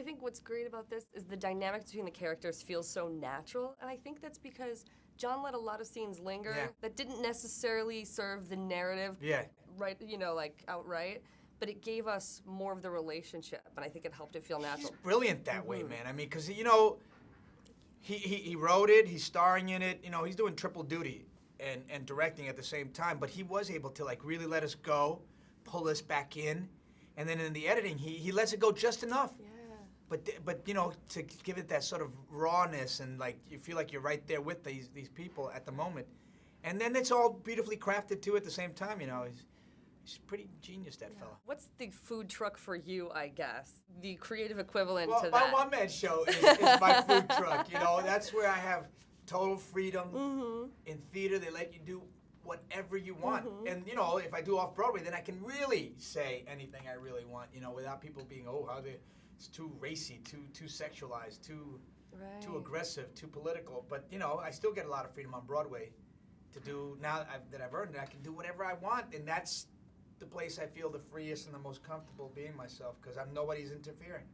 think what's great about this is the dynamic between the characters feels so natural, and I think that's because John let a lot of scenes linger that didn't necessarily serve the narrative right, like outright, but it gave us more of the relationship, and I think it helped it feel natural. He's brilliant that way, man. I mean, because, he wrote it, he's starring in it, he's doing triple duty and directing at the same time, but he was able to, like, really let us go, pull us back in, and then in the editing, he lets it go just enough. Yeah. But to give it that sort of rawness and, like, you feel like you're right there with these people at the moment. And then it's all beautifully crafted, too, at the same time, He's pretty genius, that fella. What's the food truck for you, I guess? The creative equivalent to that? Well, my one-man show is my food truck, That's where I have total freedom. In theater, they let you do whatever you want. And, if I do off-Broadway, then I can really say anything I really want, without people being, it's too racy, too sexualized, too aggressive, too political. But, I still get a lot of freedom on Broadway to do, now that I've earned it, I can do whatever I want. And that's the place I feel the freest and the most comfortable being myself, because nobody's interfering.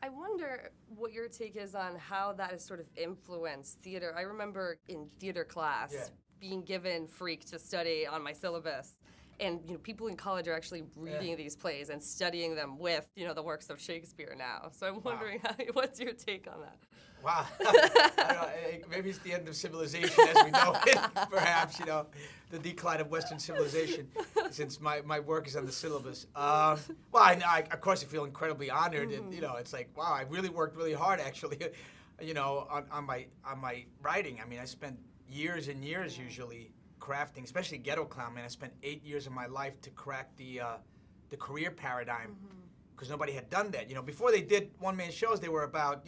I wonder what your take is on how that has sort of influenced theater. I remember in theater class being given Freak to study on my syllabus. And people in college are actually reading these plays and studying them with the works of Shakespeare now. So I'm wondering, what's your take on that? Wow. I don't know, maybe it's the end of civilization as we know it, perhaps, the decline of Western civilization, since my work is on the syllabus. Well, I of course I feel incredibly honored, and it's like, wow, I really worked really hard actually, on my writing. I mean, I spent years and years usually crafting, especially Ghetto Clown, man. I spent 8 years of my life to crack the career paradigm. Because nobody had done that. Before they did one-man shows, they were about,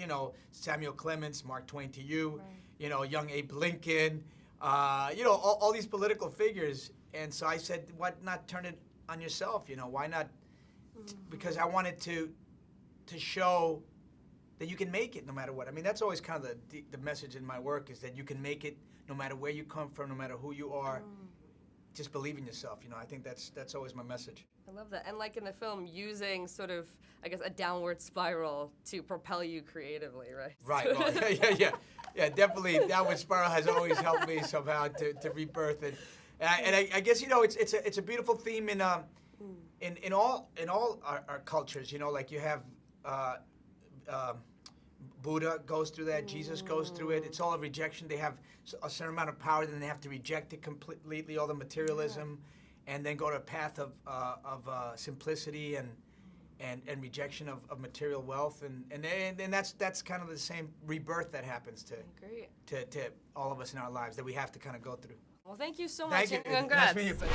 Samuel Clemens, Mark Twain to you, young Abe Lincoln, all these political figures. And so I said, why not turn it on yourself? Why not? Because I wanted to show that you can make it no matter what. I mean, that's always kind of the message in my work, is that you can make it no matter where you come from, no matter who you are. Just believe in yourself. I think that's always my message. I love that. And like in the film, using sort of, I guess, a downward spiral to propel you creatively, right? Right. Well, yeah. Definitely, downward spiral has always helped me somehow to rebirth, and I guess it's a beautiful theme in all our cultures. Like you have Buddha goes through that, Jesus goes through it. It's all a rejection. They have a certain amount of power, then they have to reject it completely, all the materialism, and then go to a path of simplicity and rejection of material wealth, and that's kind of the same rebirth that happens to all of us in our lives, that we have to kind of go through. Well, thank you so much. Thank you. And congrats. Nice meeting you.